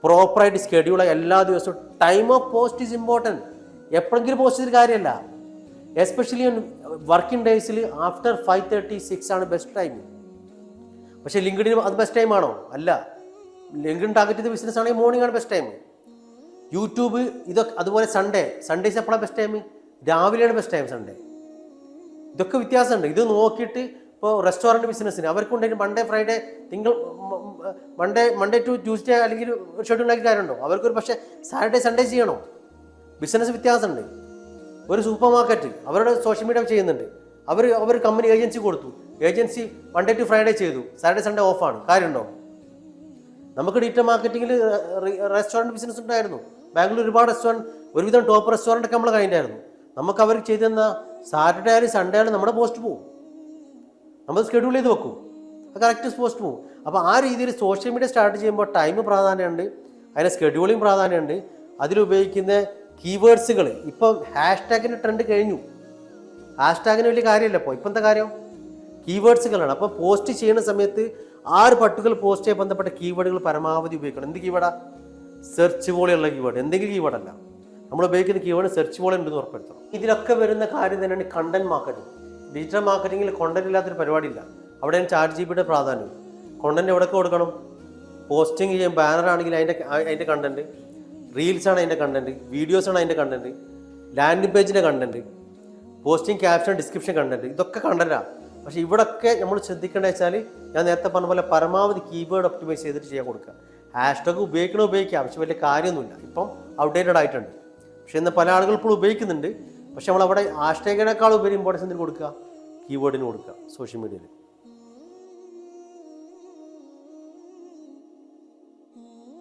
പ്രോപ്പറായിട്ട് സ്കെഡ്യൂളായി എല്ലാ ദിവസവും. Time of post is important. എപ്പോഴെങ്കിലും പോസ്റ്റ് ചെയ്തൊരു കാര്യമല്ല. എസ്പെഷ്യലി വർക്കിംഗ് ഡേയ്സിൽ ആഫ്റ്റർ 5:30, 6 ആണ് ബെസ്റ്റ് ടൈം. പക്ഷേ ലിങ്ക്ഡിൻ അത് ബെസ്റ്റ് ടൈമാണോ? അല്ല. ലിങ്ക്ഡിൻ ടാർഗറ്റ് ചെയ്ത ബിസിനസ് ആണെങ്കിൽ മോർണിംഗ് ആണ് ബെസ്റ്റ് ടൈം. യൂട്യൂബ് ഇതൊക്കെ അതുപോലെ സൺഡേസ് എപ്പോഴാണ് ബെസ്റ്റ് ടൈം? രാവിലെയാണ് ബെസ്റ്റ് ടൈം സൺഡേ. ഇതൊക്കെ വ്യത്യാസമുണ്ട്. ഇത് നോക്കിയിട്ട് ഇപ്പോൾ റെസ്റ്റോറൻറ്റ് ബിസിനസ്സിന് അവർക്കുണ്ടെങ്കിൽ മൺഡേ ടു ട്യൂസ്ഡേ അല്ലെങ്കിൽ ഒരു ഷെഡ്യൂൾ ആക്കി കാര്യമുണ്ടോ? അവർക്കൊരു പക്ഷേ സാറ്റർഡേ സൺഡേ ചെയ്യണോ? ബിസിനസ് വ്യത്യാസമുണ്ട്. ഒരു സൂപ്പർ മാർക്കറ്റ് അവരുടെ സോഷ്യൽ മീഡിയ ചെയ്യുന്നുണ്ട്. അവർ കമ്പനി ഏജൻസി കൊടുത്തു, ഏജൻസി മൺഡേ ടു ഫ്രൈഡേ ചെയ്തു, സാറ്റർഡേ സൺഡേ ഓഫാണ്. കാര്യമുണ്ടോ? നമുക്ക് ഡിജിറ്റൽ മാർക്കറ്റിങ്ങിൽ റെസ്റ്റോറൻറ്റ് ബിസിനസ് ഉണ്ടായിരുന്നു. ബാംഗ്ലൂർ ഒരുപാട് ഒരുവിധം ടോപ്പ് റെസ്റ്റോറൻ്റ് ഒക്കെ നമ്മൾ കഴിഞ്ഞായിരുന്നു. നമുക്ക് അവർ ചെയ്തെന്ന സാറ്റർഡേ ആയാലും സൺഡേ ആയാലും നമ്മുടെ പോസ്റ്റ് പോകും, നമ്മൾ സ്കെഡ്യൂൾ ചെയ്ത് വെക്കും, അത് കറക്റ്റ് പോസ്റ്റ് പോകും. അപ്പോൾ ആ രീതിയിൽ സോഷ്യൽ മീഡിയ സ്റ്റാർട്ട് ചെയ്യുമ്പോൾ ടൈം പ്രാധാന്യമുണ്ട്, അതിന് സ്കെഡ്യൂളിങ് പ്രാധാന്യമുണ്ട്, അതിലുപയോഗിക്കുന്ന കീവേഡ്സുകൾ. ഇപ്പം ഹാഷ്ടാഗിൻ്റെ ട്രെൻഡ് കഴിഞ്ഞു. ഹാഷ്ടാഗിന് വലിയ കാര്യമില്ല. ഇപ്പം എന്താ കാര്യം? കീവേഡ്സുകളാണ്. അപ്പോൾ പോസ്റ്റ് ചെയ്യുന്ന സമയത്ത് ആ ഒരു പർട്ടിക്കുലർ പോസ്റ്റുമായി ബന്ധപ്പെട്ട കീവേഡുകൾ പരമാവധി ഉപയോഗിക്കണം. എന്ത് കീവേഡാ? സെർച്ച് വോളിയുള്ള കീവേഡ്, എന്തെങ്കിലും കീവേഡല്ല. നമ്മൾ ഉപയോഗിക്കുന്ന കീവേഡ് സെർച്ച് വോളി ഉണ്ടെന്ന് ഉറപ്പെടുത്തണം. ഇതിലൊക്കെ വരുന്ന കാര്യം തന്നെയാണ് കണ്ടന്റ് മാർക്കറ്റിംഗ്. ഡിജിറ്റൽ മാർക്കറ്റിങ്ങിൽ കോണ്ടന്റ് ഇല്ലാത്തൊരു പരിപാടിയില്ല. അവിടെയാണ് ChatGPT പ്രാധാന്യം. കോണ്ടന്റ് എവിടെയൊക്കെ കൊടുക്കണം? പോസ്റ്റിംഗ് ചെയ്യാൻ ബാനർ ആണെങ്കിൽ അതിൻ്റെ കണ്ടന്റ്, റീൽസാണ് അതിൻ്റെ കണ്ടന്റ്, വീഡിയോസാണ് അതിൻ്റെ കണ്ടന്റ്, ലാൻഡിംഗ് പേജിൻ്റെ content, posting caption description content, ഇതൊക്കെ കണ്ടന്റാണ്. പക്ഷേ ഇവിടെയൊക്കെ നമ്മൾ ശ്രദ്ധിക്കേണ്ടത് വെച്ചാൽ ഞാൻ നേരത്തെ പറഞ്ഞ പോലെ പരമാവധി കീവേഡ് ഒപ്റ്റിമൈസ് ചെയ്തിട്ട് ചെയ്യാൻ കൊടുക്കുക. ഹാഷ്ടാഗ് ഉപയോഗിക്കാം, പക്ഷെ വലിയ കാര്യമൊന്നുമില്ല. ഇപ്പം ഔട്ട്ഡേറ്റഡ് ആയിട്ടുണ്ട്. പക്ഷേ ഇന്ന് പല ആളുകൾ ഇപ്പോൾ ഉപയോഗിക്കുന്നുണ്ട്. പക്ഷെ നമ്മളവിടെ ഹാഷ്ടാഗിനേക്കാൾ ഉപരി ഇമ്പോർട്ടൻസ് എന്തിന് കൊടുക്കുക? കീവേഡിന് കൊടുക്കുക സോഷ്യൽ മീഡിയയിൽ.